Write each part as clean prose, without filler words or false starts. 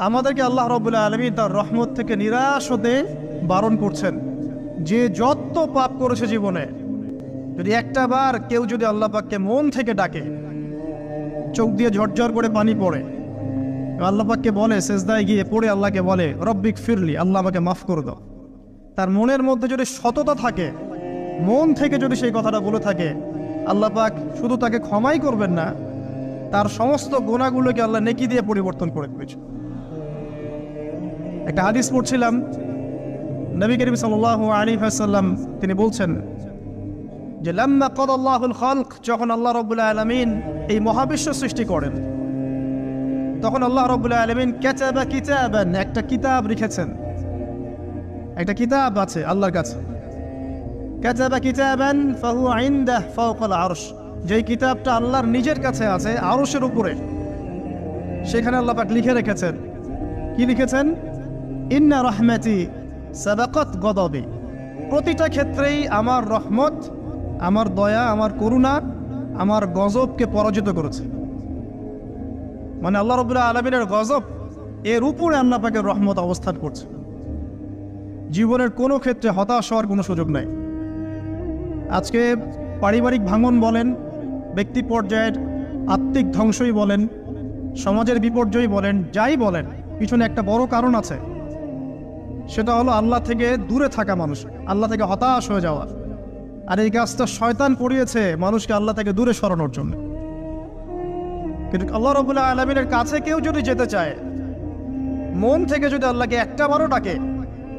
আমাদেরকে আল্লাহ রাব্বুল আলামিন তার রহমত থেকে নিরাশ হতে বারণ করছেন। যে যত পাপ করেছে জীবনে, যদি একটা বার কেউ যদি আল্লাহ পাককে মন থেকে ডাকে, চোখ দিয়ে ঝরঝর করে পানি পড়ে, আল্লাহ পাককে বলে, সেজদায় গিয়ে পড়ে আল্লাহকে বলে রব্বিক ফিরলি, আল্লাহ আমাকে মাফ করে দাও, তার মনের মধ্যে যদি সততা থাকে, মন থেকে যদি সেই কথাটা বলে থাকে, আল্লাহ পাক শুধু তাকে ক্ষমাই করবেন না, তার সমস্ত গুনাহগুলোকে আল্লাহ নেকি দিয়ে পরিবর্তন করে দিয়েছে। একটা হাদিস পড়ছিলাম, নবী করিম সাল্লাল্লাহু আলাইহি ওয়াসাল্লাম তিনি বলছেন যে লাম্মা কাদাল্লাহুল খালক, যখন আল্লাহ রাব্বুল আলামিন এই মহাবিশ্ব সৃষ্টি করেন, তখন আল্লাহ রাব্বুল আলামিন কাতাবা কিতাবান, একটা কিতাব লিখেছেন, একটা কিতাব আছে আল্লাহর কাছে। কাতাবা কিতাবান ফাহুয়া ইনদাহু ফাওকাল আরশ, যেই কিতাবটা আল্লাহর নিজের কাছে আছে আরশের উপরে, সেখানে আল্লাহ পাক লিখে রেখেছেন। কি লিখেছেন? ইন্না রাহমাতি সাবাকাত গদাবি, প্রতিটা ক্ষেত্রেই আমার রহমত, আমার দয়া, আমার করুণা আমার গজবকে পরাজিত করেছে। মানে আল্লাহ রাব্বুল আলামিনের গজব এর উপরে আল্লাহ পাকের রহমত অবস্থান করছে। জীবনের কোনো ক্ষেত্রে হতাশ হওয়ার কোনো সুযোগ নাই। আজকে পারিবারিক ভাঙন বলেন, ব্যক্তি পর্যায়ের আত্মিক ধ্বংসই বলেন, সমাজের বিপর্যয় বলেন, যাই বলেন, পিছনে একটা বড় কারণ আছে। সেটা হলো আল্লাহ থেকে দূরে থাকা মানুষ, আল্লাহ থেকে হতাশ হয়ে যাওয়া। আর এই কাজটা শয়তান করিয়েছে মানুষকে আল্লাহ থেকে দূরে সরানোর জন্য। কিন্তু আল্লাহ রাব্বুল আলামিনের কাছে কেউ যদি যেতে চায়, মন থেকে যদি আল্লাহকে একটা বারও ডাকে,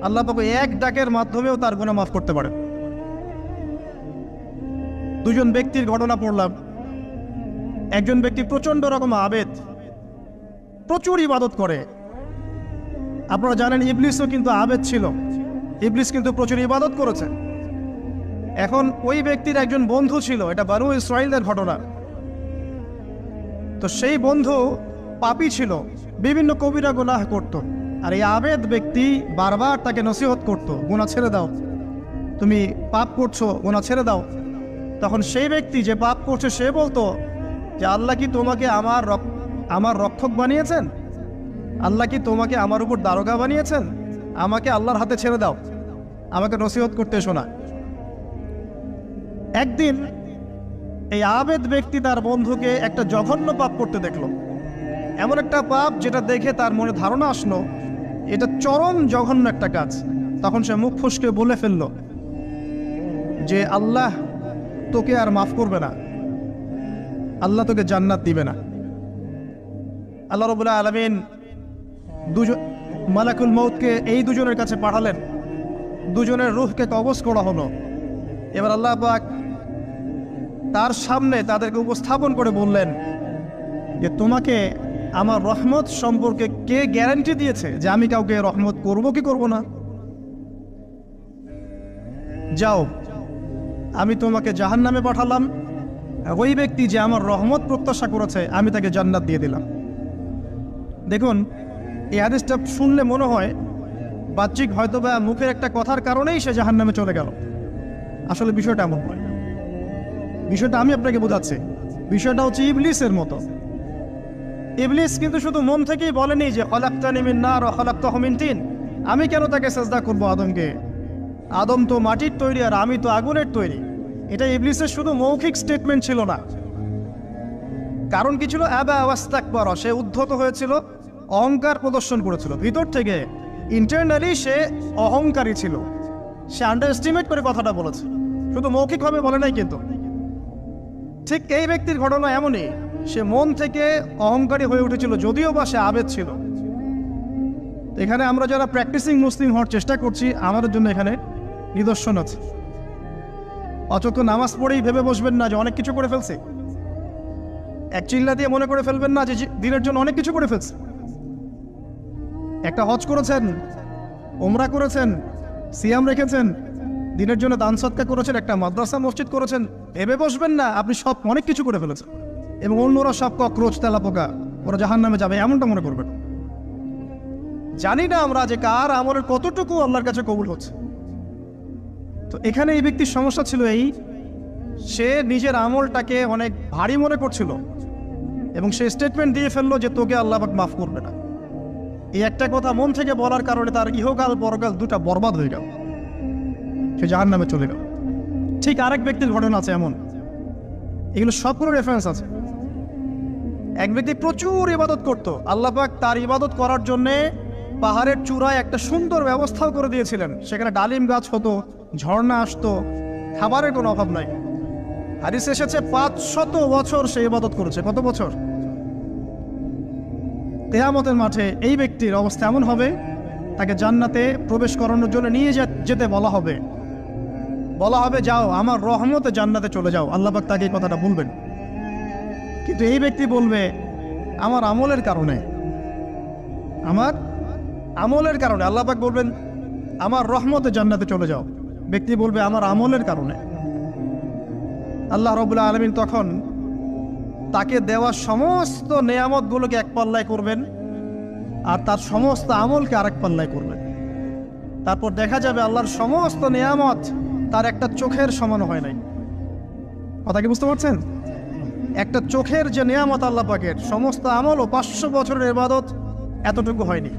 আল্লাহ পাক এক ডাকের মাধ্যমেও তার গুনাহ মাফ করতে পারে। দুজন ব্যক্তির ঘটনা পড়লাম। একজন ব্যক্তি প্রচন্ড রকম আবেদ, প্রচুর ইবাদত করে। আপনারা জানেন ইবলিসও কিন্তু আবেদ ছিল, ইবলিস কিন্তু প্রচুর ইবাদত করেছে। এখন ওই ব্যক্তির একজন বন্ধু ছিল, এটা বানু ইসরাঈলের ঘটনা। তো সেই বন্ধু পাপী ছিল, বিভিন্ন কবিরা গুনাহ করত। আর এই আবেদ ব্যক্তি বারবার তাকে নসিহত করত, গুনাহ ছেড়ে দাও, তুমি পাপ করছো, গুনাহ ছেড়ে দাও। তখন সেই ব্যক্তি যে পাপ করছে সে বলতো যে আল্লাহ কি তোমাকে আমার রক্ষক বানিয়েছেন? আল্লাহ কি তোমাকে আমার উপর দারোগা বানিয়েছেন? আমাকে আল্লাহর হাতে ছেড়ে দাও, আমাকে নসিহত করতে শোনা। একদিন এই আবেদ ব্যক্তি তার বন্ধুকে একটা জঘন্য পাপ করতে দেখলো, এমন একটা পাপ যেটা দেখে তার মনে ধারণা আসলো এটা চরম জঘন্য একটা কাজ। তখন সে মুখ ফসকে বলে ফেলল যে আল্লাহ তোকে আর মাফ করবে না, আল্লাহ তোকে জান্নাত দিবে না। আল্লাহ রাব্বুল আলামিন মালাকুল মউতকে এই দুজনের কাছে পাঠালেন, দুজনের রূহকে কবজ করা হলো। এবার আল্লাহ পাক তার সামনে তাদেরকে উপস্থাপন করে বললেন যে তোমাকে আমার রহমত সম্পর্কে কে গ্যারান্টি দিয়েছে যে আমি কাউকে রহমত করব কি করব না? যাও, আমি তোমাকে জাহান্নামে পাঠালাম, ওই ব্যক্তি যে আমার রহমত প্রত্যাশা করেছে আমি তাকে জান্নাত দিয়ে দিলাম। দেখুন, এই হাদিসটা শুনলে মনে হয় বাহ্যিক হয়তো বা মুখের একটা কথার কারণেই সে জাহান্নামে চলে গেল। আসলে বিষয়টা এমন নয়। বিষয়টা আমি আপনাকে বোঝাচ্ছি। বিষয়টা হচ্ছে ইবলিসের মতো। ইবলিস কিন্তু শুধু মন থেকেই বলেনি যে খলাকতানি মিন নার ওয়া খলাকতাহু মিন তিন, আমি কেন তাকে সিজদা করব আদমকে? আদম তো মাটির তৈরি আর আমি তো আগুনের তৈরি। এটা ইবলিসের শুধু মৌখিক স্টেটমেন্ট ছিল না, কারণ কি ছিল? আবা ওয়াস্তাকবারা, সে উদ্ধত হয়েছিল, অহংকার প্রদর্শন করেছিল। ভিতর থেকে ইন্টারনালি সে অহংকারী ছিল, সে আন্ডার এস্টিমেট করে কথাটা বলেছে, শুধু মৌখিকভাবে বলে নাই। কিন্তু ঠিক এই ব্যক্তির ঘটনা এমনই, সে মন থেকে অহংকারী হয়ে উঠেছিল, যদিও বা সে আবেদ ছিল। এখানে আমরা যারা প্র্যাকটিসিং মুসলিম হওয়ার চেষ্টা করছি, আমাদের জন্য এখানে নিদর্শন আছে। অচক্ষ নামাজ পড়েই ভেবে বসবেন না যে অনেক কিছু করে ফেলছে, এক চিল্লা দিয়ে মনে করে ফেলবেন না যে দিনের জন্য অনেক কিছু করে ফেলছে। একটা হজ করেছেন, ওমরা করেছেন, সিয়াম রেখেছেন, দিনের জন্য দান সদকা করেছেন, একটা মাদ্রাসা মসজিদ করেছেন, ভেবে বসবেন না আপনি সব অনেক কিছু করে ফেলেছেন এবং অন্যরা সব ককরোচ তেলাপোকা, ওরা জাহান্নামে যাবে, এমনটা মনে করবেন। জানি না আমরা যে কার আমলের কতটুকু আল্লাহর কাছে কবুল হচ্ছে। তো এখানে এই ব্যক্তির সমস্যা ছিল এই, সে নিজের আমলটাকে অনেক ভারী মনে করছিল এবং সে স্টেটমেন্ট দিয়ে ফেললো যে তোকে আল্লাহ পাক মাফ করবে না। এই একটা কথা মন থেকে বলার কারণে তার ইহকাল পরকাল দুটা বরবাদ হয়ে গেল, সে জাহান্নামে চলে গেল। ঠিক আরেক ব্যক্তির ঘটনা আছে এমন, এগুলো সবগুলো রেফারেন্স আছে। এক ব্যক্তি প্রচুর ইবাদত করত, আল্লাহ পাক তার ইবাদত করার জন্যে পাহাড়ের চূড়ায় একটা সুন্দর ব্যবস্থাও করে দিয়েছিলেন। সেখানে ডালিম গাছ হতো, ঝর্ণা আসতো, খাবারের কোনো অভাব নাই। হাদিসে এসেছে 500 বছর সে ইবাদত করেছে। কত বছর? কিয়ামতের মাঠে এই ব্যক্তির অবস্থা এমন হবে, তাকে জান্নাতে প্রবেশ করানোর জন্য নিয়ে যেতে বলা হবে যাও আমার রহমতে জান্নাতে চলে যাও। আল্লাহ পাক তাকে এই কথাটা বলবেন, কিন্তু এই ব্যক্তি বলবে আমার আমলের কারণে আল্লাহ পাক বলবেন আমার রহমতে জান্নাতে চলে যাও। ব্যক্তি বলবে আমার আমলের কারণে। আল্লাহ রাব্বুল আলামিন তখন তাকে দেওয়া সমস্ত নেয়ামতগুলোকে এক পাল্লায় করবেন, আর তার সমস্ত আমলকে আরেক পাল্লায় করবেন। তারপর দেখা যাবে আল্লাহর সমস্ত নেয়ামত তার একটা চোখের সমান হয় নাই। কথা কি বুঝতে পারছেন? একটা চোখের যে নেয়ামত আল্লাহ পাকের, সমস্ত আমল ও 500 বছরের ইবাদত এতটুকু হয়নি।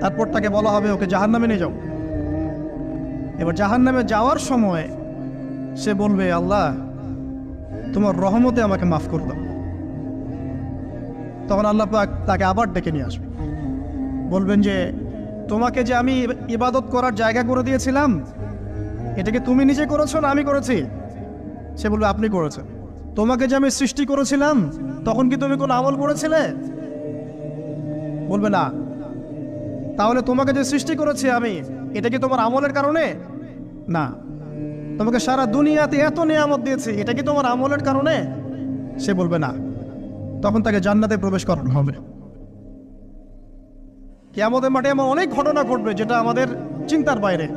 তারপর তাকে বলা হবে ওকে জাহান্নামে নিয়ে যাও। এবার জাহান্নামে যাওয়ার সময় সে বলবে আল্লাহ তোমার রহমতে আমাকে মাফ করে দাও। তখন আল্লাহ পাক তাকে আবার ডেকে নিয়ে আসবে, বলবেন যে তোমাকে যে আমি ইবাদত করার জায়গা করে দিয়েছিলাম, এটাকে তুমি নিজে করেছো না আমি করেছি? সে বলবে আপনি করেছেন। তোমাকে যে আমি সৃষ্টি করেছিলাম তখন কি তুমি কোনো আমল করেছিলে? বলবে না। তাহলে তোমাকে যে সৃষ্টি করেছি আমি, এটা কি তোমার আমলের কারণে? না। তোমাকে সারা দুনিয়াতে এত নিয়ামত দিয়েছি, এটা কি তোমার আমলের কারণে? সে বলবে না। তখন তাকে জান্নাতে প্রবেশ করানো হবে। কিয়ামতের মাঠে এমন অনেক ঘটনা ঘটবে যেটা আমাদের চিন্তার বাইরে।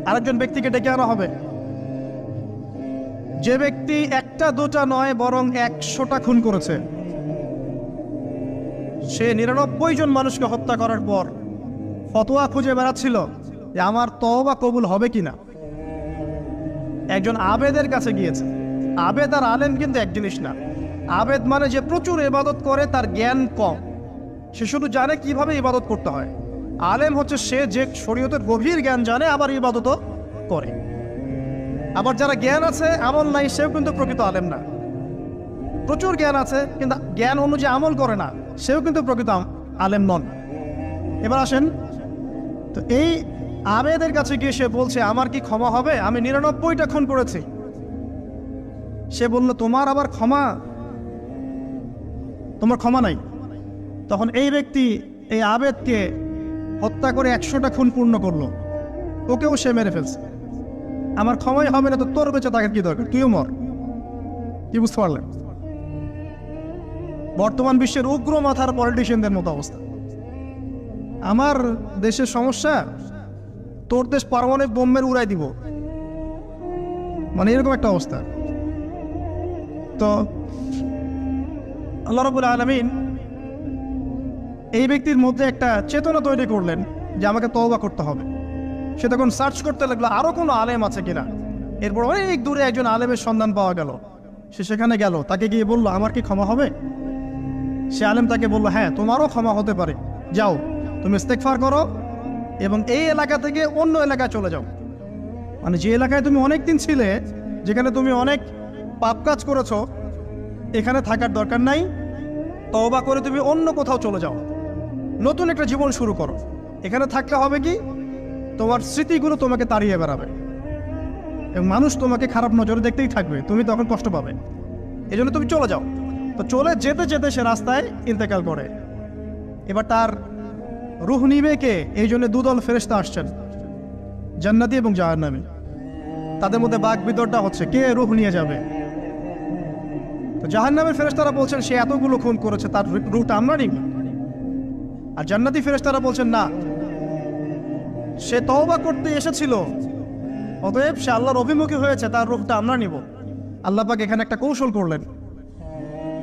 আরেকজন ব্যক্তিকে ডেকে আনা হবে, যে ব্যক্তি একটা দুটা নয় বরং 100টা খুন করেছে। সে 99 জন মানুষকে হত্যা করার পর ফতোয়া খুঁজে বেড়াচ্ছিল যে আমার তওবা কবুল হবে কিনা। একজন আবেদের কাছে গিয়েছে। আবেদ আর আলেম কিন্তু এক জিনিস না। আবেদ মানে যে প্রচুর ইবাদত করে, তার জ্ঞান কম, সে শুধু জানে কিভাবে ইবাদত করতে হয়। আলেম হচ্ছে সে যে শরীয়তের গভীর জ্ঞান জানে, আবার ইবাদতও করে। আবার যারা জ্ঞান আছে আমল নাই, সেও কিন্তু প্রকৃত আলেম না। প্রচুর জ্ঞান আছে কিন্তু জ্ঞান অনুযায়ী আমল করে না, সেও কিন্তু প্রকৃত আলেম নন। এবার আসেন তো, এই আবেদের কাছে গিয়ে সে বলছে আমার কি ক্ষমা হবে? আমি 99টা খুন করেছি। সে বলল তোমার আবার ক্ষমা? তোমার ক্ষমা নাই। তখন এই ব্যক্তি এই আবেদকে হত্যা করে 100টা খুন পূর্ণ করলো, ওকেও সে মেরে ফেলছে। আমার ক্ষমাই হবে না তো তোর বেঁচে থাকার কি দরকার, তুইও মর। কি বুঝতে পারলেন? বর্তমান বিশ্বের উগ্র মাথার পলিটিশিয়ানদের মতো অবস্থা। আমার দেশের সমস্যা, তোর দেশ পারমাণবিক বোমের উড়াই দিব, মানে এরকম একটা অবস্থা। তো আল্লাহ রাব্বুল আলামিন এই ব্যক্তির মধ্যে একটা চেতনা তৈরি করলেন যে আমাকে তওবা করতে হবে। সে তখন সার্চ করতে লাগলো আরো কোনো আলেম আছে কিনা। এরপর অনেক দূরে একজন আলেমের সন্ধান পাওয়া গেল। সে সেখানে গেল, তাকে গিয়ে বলল আমার কি ক্ষমা হবে? সে আলেম তাকে বলল হ্যাঁ তোমারও ক্ষমা হতে পারে, যাও তুমি ইস্তেগফার করো এবং এই এলাকা থেকে অন্য এলাকায় চলে যাও। মানে যে এলাকায় তুমি অনেক দিন ছিলে, যেখানে তুমি অনেক পাপ কাজ করেছো, এখানে থাকার দরকার নাই। তওবা করে তুমি অন্য কোথাও চলে যাও, নতুন একটা জীবন শুরু করো। এখানে থাকলে হবে কি, তোমার স্মৃতিগুলো তোমাকে তাড়িয়ে বেড়াবে এবং মানুষ তোমাকে খারাপ নজরে দেখতেই থাকবে, তুমি তখন কষ্ট পাবে। এই জন্য তুমি চলে যাও। তো চলে যেতে যেতে সে রাস্তায় ইন্তেকাল করে। এবার তার রূহ নিবে কে? এই জন্য দুদল ফেরেশতা আসছেন, জান্নাতি এবং জাহান্নামী। তাদের মধ্যে বাক বিতরটা হচ্ছে কে রূহ নিয়ে যাবে। তো জাহান্নামের ফেরেশতারা বলছেন সে এতগুলো খুন করেছে, তার রূহটা আমরা নিব। আর জান্নাতি ফেরেশতারা বলছেন না, সে তওবা করতে এসেছিল, অতএব সে আল্লাহর অভিমুখী হয়েছে, তার রূহটা আমরা নিব। আল্লাহ পাক এখানে একটা কৌশল করলেন।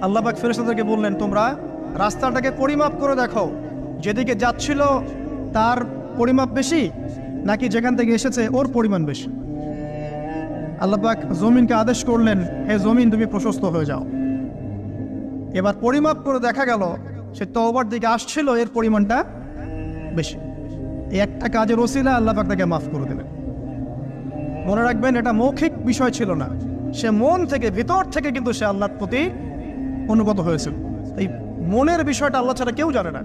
আল্লাহ পাক ফেরেশতাদেরকে বললেন তোমরা রাস্তাটাকে পরিমাপ করে দেখো, যেদিকে যাচ্ছিল তার পরিমাপ বেশি নাকি যেখান থেকে এসেছে ওর পরিমাণ বেশি। আল্লাহ পাক জমিনকে আদেশ করলেন হে জমিন তুমি প্রশস্ত হয়ে যাও। এবার পরিমাপ করে দেখা গেল সে তওবার দিকে আসছিল এর পরিমাণটা বেশি। এই একটা কাজের ওসিলা আল্লাহ পাক তাকে মাফ করে দিলেন। মনে রাখবেন, এটা মৌখিক বিষয় ছিল না, সে মন থেকে ভিতর থেকে কিন্তু সে আল্লাহর প্রতি অনুগত হয়েছিল। এই মনের বিষয়টা আল্লাহ ছাড়া কেউ জানে না।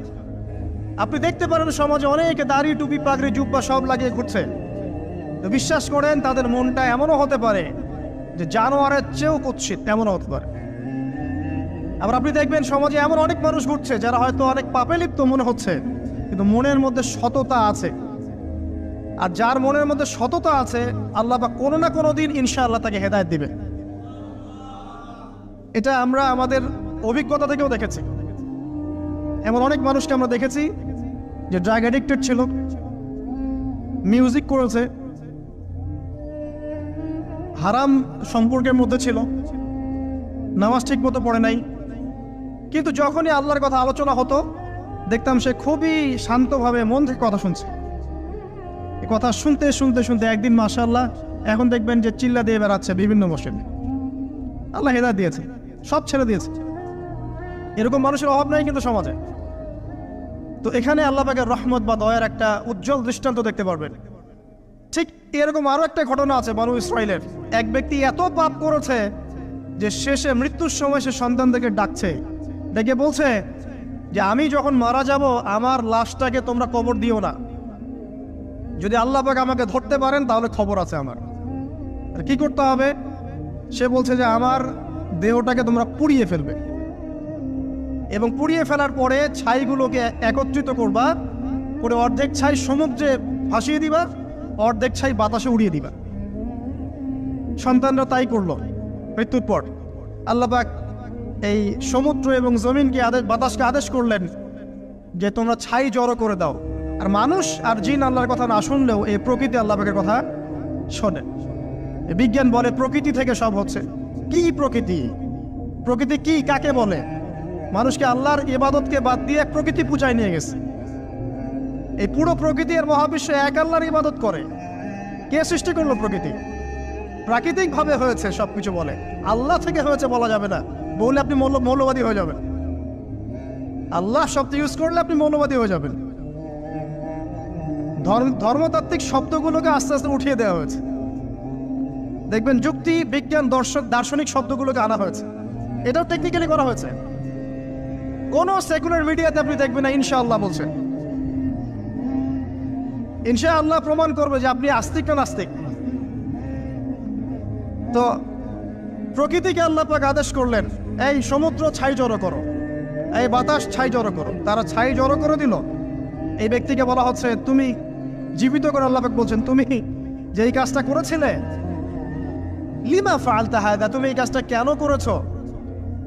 আপনি দেখতে পারেন সমাজে অনেকে দাড়ি টুপি পাগড়ি জুব্বা সব লাগিয়ে ঘুরছে, তো বিশ্বাস করেন তাদের মনটা এমনও হতে পারে যে জানোয়ারের চেয়েও কুৎসিত, এমনও হতে পারে। আবার আপনি দেখবেন সমাজে এমন অনেক মানুষ ঘুরছে যারা হয়তো অনেক পাপে লিপ্ত মনে হচ্ছে, কিন্তু মনের মধ্যে সততা আছে। আর যার মনের মধ্যে সততা আছে, আল্লাহ বা কোনো না কোনো দিন ইনশাআল্লাহ তাকে হেদায়েত দিবে। এটা আমরা আমাদের অভিজ্ঞতা থেকেও দেখেছি। এমন অনেক মানুষকে আমরা দেখেছি যে ড্রাগ অ্যাডিক্টেড ছিল, মিউজিক করেছে, হারাম সম্পর্কের মধ্যে ছিল, নামাজ ঠিক মতো পড়ে নাই, কিন্তু যখনই আল্লাহর কথা আলোচনা হতো দেখতাম সে খুবই শান্তভাবে মন থেকে কথা শুনছে। এই কথা শুনতে শুনতে শুনতে একদিন মাশাআল্লাহ এখন দেখবেন যে চিল্লা দিয়ে বেড়াচ্ছে বিভিন্ন মসজিদে। আল্লাহ হেদায়েত দিয়েছে, সব ছেড়ে দিয়েছে। এরকম মানুষের অভাব নাই কিন্তু সমাজে। তো এখানে আল্লাহ পাকের রহমত বা দয়ার একটা উজ্জ্বল দৃষ্টান্ত দেখতে পারবেন। ঠিক এরকম আরো একটা ঘটনা আছে বনু ইসরাইলের। এক ব্যক্তি এত পাপ করেছে যে শেষে মৃত্যুর সময় সে সন্তানদেরকে ডাকছে, ডেকে বলছে যে আমি যখন মারা যাব আমার লাশটাকে তোমরা কবর দিও না, যদি আল্লাহ পাক আমাকে ধরতে পারেন তাহলে খবর আছে আমার। আর কি করতে হবে? সে বলছে যে আমার দেহটাকে তোমরা পুড়িয়ে ফেলবে, এবং পুড়িয়ে ফেলার পরে ছাইগুলোকে একত্রিত করবা, করে অর্ধেক ছাই সমুদ্রে ভাসিয়ে দিবা, অর্ধেক ছাই বাতাসে উড়িয়ে দিবা। সন্তানরা তাই করলো। মৃত্যুর পর আল্লাহ পাক এই সমুদ্র এবং জমিনকে বাতাসকে আদেশ করলেন যে তোমরা ছাই জড়ো করে দাও। আর মানুষ আর জিন আল্লাহর কথা না শুনলেও এই প্রকৃতি আল্লাহ পাকের কথা শোনে। বিজ্ঞান বলে প্রকৃতি থেকে সব হচ্ছে। কি প্রকৃতি? প্রকৃতি কি, কাকে বলে? মানুষকে আল্লাহর ইবাদতকে বাদ দিয়ে প্রকৃতি পূজায় নিয়ে গেছে। এই পুরো প্রকৃতি আর মহাবিশ্ব এক আল্লাহর ইবাদত করে। কে সৃষ্টি করলো প্রকৃতি? প্রাকৃতিক ভাবে হয়েছে সবকিছু বলে, আল্লাহ থেকে হয়েছে বলা যাবে না। বললে আপনি মৌলবাদী হয়ে যাবেন। আল্লাহ শব্দ ইউজ করলে আপনি মৌলবাদী হয়ে যাবেন। ধর্মতাত্ত্বিক শব্দগুলোকে আস্তে আস্তে উঠিয়ে দেওয়া হয়েছে। দেখবেন যুক্তি, বিজ্ঞান, দার্শনিক শব্দগুলোকে আনা হয়েছে। এটাও টেকনিক্যালি করা হয়েছে। কোন সেকুলার মিডিয়াতে আপনি দেখবেন না ইনশাআল্লাহ বলছে। ইনশাআল্লাহ প্রমাণ করবে যে আপনি আস্তিক না নাস্তিক। তো প্রকৃতিকে আল্লাহ পাক আদেশ করলেন, এই সমুদ্র ছাই জড়ো করো, এই বাতাস ছাই জড়ো করো। তারা ছাই জড়ো করে দিল। এই ব্যক্তিকে বলা হচ্ছে তুমি জীবিত করে আল্লাহ পাক বলছেন তুমি যে এই কাজটা করেছিলে, লিমা ফাআলতা হাযা, তুমি এই কাজটা কেন করেছো?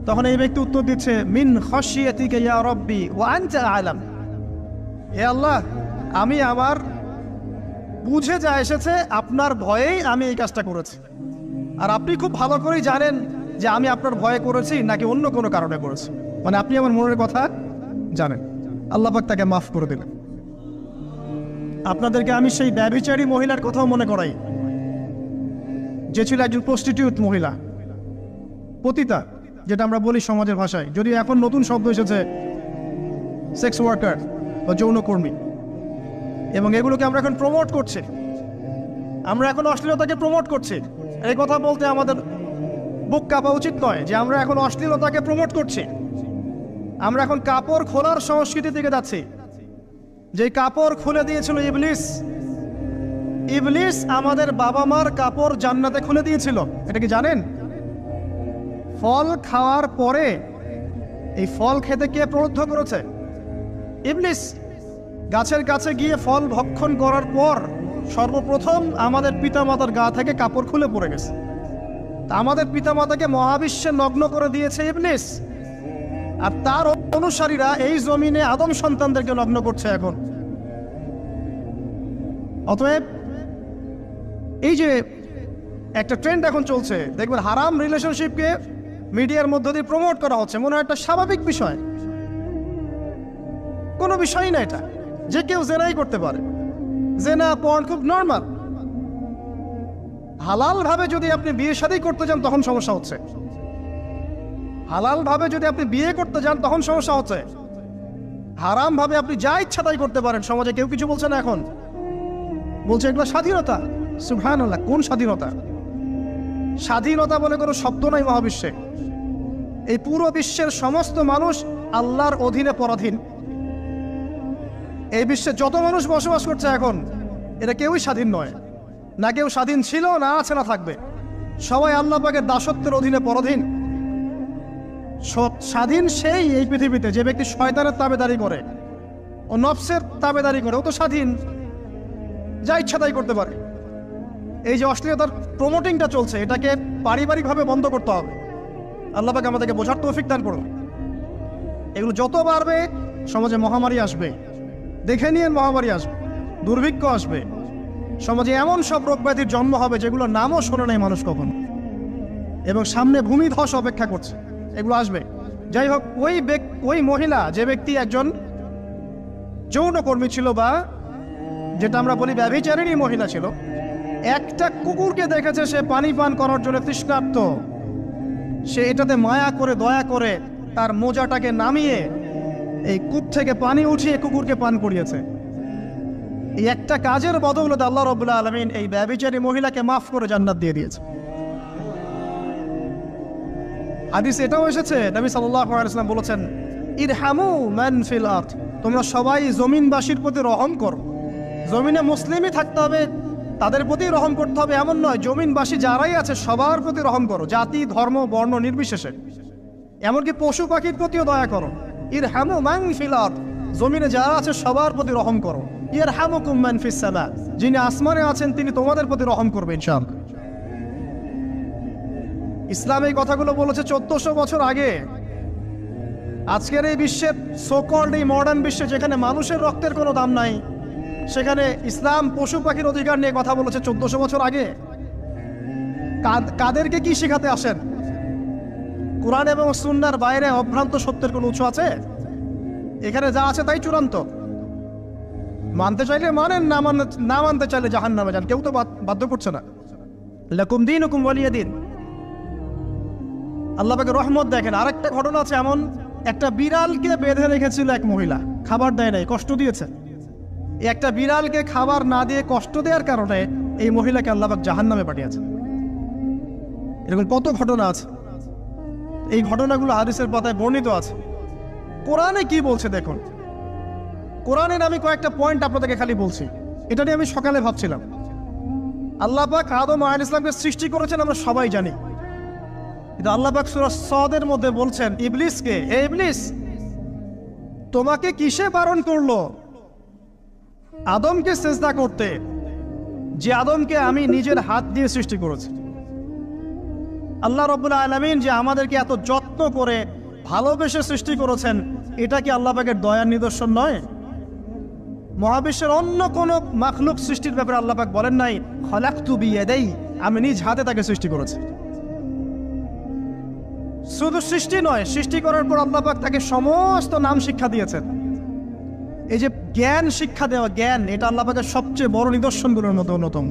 তখন এই ব্যক্তি উত্তর দিচ্ছে, মিন খাশিয়াতিকা ইয়া রাব্বি ওয়া আনতা আ'লাম। হে আল্লাহ, আমি আমার বুঝে যা এসেছে আপনার ভয়েই আমি এই কাজটা করেছি, আর আপনি খুব ভালো করেই জানেন যে আমি আপনার ভয়ে করেছি নাকি অন্য কোনো কারণে করেছি। মানে আপনি আমার মনের কথা জানেন। আল্লাহ পাক তাকে মাফ করে দিলেন। আপনাদেরকে আমি সেই ব্যভিচারী মহিলার কথাও মনে করাই, যে ছিল একজন প্রস্টিটিউট মহিলা, পতিতা, যেটা আমরা বলি সমাজের ভাষায়। যদি এখন নতুন শব্দ এসেছে সেক্স ওয়ার্কার বা যৌনকর্মী, এবং এগুলোকে আমরা এখন প্রমোট করছি। আমরা এখন অশ্লীলতাকে প্রমোট করছি। এই কথা বলতে আমাদের বুক কাঁপা উচিত নয় যে আমরা এখন অশ্লীলতাকে প্রমোট করছি। আমরা এখন কাপড় খোলার সংস্কৃতি থেকে যাচ্ছি। যে কাপড় খুলে দিয়েছিল ইবলিস। ইবলিস আমাদের বাবা মার কাপড় জান্নাতে খুলে দিয়েছিল, এটা কি জানেন? ফল খাওয়ার পরে এই ফল খেতে কে প্রলুব্ধ করেছে? ইবলিস। গাছের কাছে গিয়ে ফল ভক্ষণ করার পর সর্বপ্রথম আমাদের পিতামাতার গা থেকে কাপড় খুলে পড়ে গেছে। তা আমাদের পিতামাতাকে মহাবিশ্বে নগ্ন করে দিয়েছে ইবলিস, আর তার অনুসারীরা এই জমিনে আদম সন্তানদেরকে নগ্ন করছে এখন। অতএব এই যে একটা ট্রেন্ড এখন চলছে, দেখবেন হারাম রিলেশনশিপকে মিডিয়ার মধ্য দিয়ে প্রমোট করা হচ্ছে, মনে হয় একটা স্বাভাবিক বিষয়। কোনো বিষয়ই না এটা, যে কেউ জেনাই করতে পারে। জেনা পর্ন খুব নর্মাল। হালাল ভাবে যদি আপনি বিয়ে শাদী করতে যান তখন সমস্যা হচ্ছে। হালাল ভাবে যদি আপনি বিয়ে করতে যান তখন সমস্যা হচ্ছে। হারামভাবে আপনি যা ইচ্ছা তাই করতে পারেন, সমাজে কেউ কিছু বলছে না। এখন বলছে এগুলো স্বাধীনতা। সুবহানাল্লাহ, কোন স্বাধীনতা? স্বাধীনতা বলে কোনো শব্দ নাই মহাবিশ্বে। এই পুরো বিশ্বের সমস্ত মানুষ আল্লাহর অধীনে পরাধীন। এই বিশ্বে যত মানুষ বসবাস করছে এখন, এটা কেউই স্বাধীন নয়, না কেউ স্বাধীন ছিল, না আছে, না থাকবে। সবাই আল্লাহ পাকের দাসত্বের অধীনে পরাধীন। স্বাধীন সেই এই পৃথিবীতে যে ব্যক্তি শয়তানের তাবেদারি করে ও নফসের তাবেদারি করে, ও তো স্বাধীন, যা ইচ্ছা তাই করতে পারে। এই যে অশ্লীলতার প্রমোটিংটা চলছে, এটাকে পারিবারিকভাবে বন্ধ করতে হবে। আল্লাহ পাক আমাদেরকে বোঝার তৌফিক দান করুন। এগুলো যত বাড়বে সমাজে মহামারী আসবে, দেখে নিয়ে মহামারী আসবে, দুর্ভিক্ষ আসবে, সমাজে এমন সব রোগ ব্যাধির জন্ম হবে যেগুলোর নামও শোনে নাই মানুষ কখনো, এবং সামনে ভূমিধস অপেক্ষা করছে, এগুলো আসবে। যাই হোক, ওই মহিলা, যে ব্যক্তি একজন যৌনকর্মী ছিল, বা যেটা আমরা বলি ব্যভিচারিণী মহিলা ছিল, একটা কুকুরকে দেখেছে সে পানি পান করার জন্য তৃষ্ণার্ত, সে এটাতে মায়া করে, দয়া করে তার মোজাটাকে নামিয়ে এই কূপ থেকে পানি উঠিয়ে কুকুরকে পান করিয়েছে। এই একটা কাজের বদৌলতে আল্লাহ রাব্বুল আলামিন এই ব্যভিচারী মহিলাকে মাফ করে জান্নাত দিয়ে দিয়েছে। হাদিসে এটাও এসেছে, নবী সাল্লাল্লাহু আলাইহি ওয়াসাল্লাম বলেছেন, ইরহামু মান ফিল আরদ, তোমরা সবাই জমিনবাসীর প্রতি রহম করো। জমিনে মুসলিমই থাকতে হবে, তাদের প্রতি রহম করতে হবে এমন নয়, জমিনবাসী যারাই আছে সবার প্রতি রহম করো, জাতি ধর্ম বর্ণ নির্বিশেষে। এমনকি পশু পাখির প্রতিও দয়া করো। ইরহামু মান ফিল আরদ, জমিনে যারা আছে সবার প্রতি রহম করো। ইয়ারহামুকুম মান ফিস সামা, যিনি আসমানে আছেন তিনি তোমাদের প্রতি রহম করবেন ইনশাআল্লাহ। ইসলাম এই কথাগুলো বলেছে 1400 বছর আগে। আজকের এই বিশ্বের সোকল্ড এই মডার্ন বিশ্বে, যেখানে মানুষের রক্তের কোনো দাম নাই, সেখানে ইসলাম পশু পাখির অধিকার নিয়ে কথা বলেছে 1400 বছর আগে। কাদেরকে কি শেখাতে আসেন? কোরআন এবং সুন্নাহর বাইরে অভ্রান্ত সত্যের কোনো উৎস আছে? এখানে যা আছে তাই চূড়ান্ত। মানতে চাইলে মানেন, না মানতে চাইলে জাহান্নামে যান, কেউ তো বাধ্য করছে না। লাকুম দীনুকুম ওয়ালিয়া দিন। আল্লাহ পাকের রহমত দেখেন। আরেকটা ঘটনা আছে এমন, একটা বিড়ালকে বেঁধে রেখেছিল এক মহিলা, খাবার দেয় নাই, কষ্ট দিয়েছে। একটা বিড়ালকে খাবার না দিয়ে কষ্ট দেওয়ার কারণে এই মহিলাকে আল্লাহ পাক জাহান্নামে পাঠিয়েছে। এরকম কত ঘটনা আছে, এই ঘটনাগুলো হাদিসের পাতায় বর্ণিত আছে। কোরআনে কি বলছে দেখুন। কোরআনের আমি কয়েকটা পয়েন্ট আপনাদেরকে খালি বলছি, এটা নিয়ে আমি সকালে ভাবছিলাম। আল্লাহ পাক আদম আলাইহিস সালামকে সৃষ্টি করেছেন আমরা সবাই জানি, কিন্তু আল্লাহ পাক সূরা সাদের মধ্যে বলছেন ইবলিসকে, হে ইবলিস, তোমাকে কিসে বারণ করলো আদমকে সিজদা করতে, যে আদমকে আমি নিজের হাত দিয়ে সৃষ্টি করেছি। আল্লাহ রাব্বুল আলামিন যে আমাদেরকে এত যত্ন করে ভালোবেসে সৃষ্টি করেছেন, এটা কি আল্লাহ পাকের দয়ার নিদর্শন নয়? মহাবিশ্বের অন্য কোন মাখলুক সৃষ্টির ব্যাপারে আল্লাহ পাক বলেন নাই খলাকতু বিয়াদাই, আমি নিজ হাতে তাকে সৃষ্টি করেছি। শুধু সৃষ্টি নয়, সৃষ্টি করার পর আল্লাহ পাক তাকে সমস্ত নাম শিক্ষা দিয়েছেন। এই যে জ্ঞান শিক্ষা দেওয়া, জ্ঞান, এটা আল্লাহ পাকের সবচেয়ে বড় নিদর্শনগুলোর মধ্যে অন্যতম।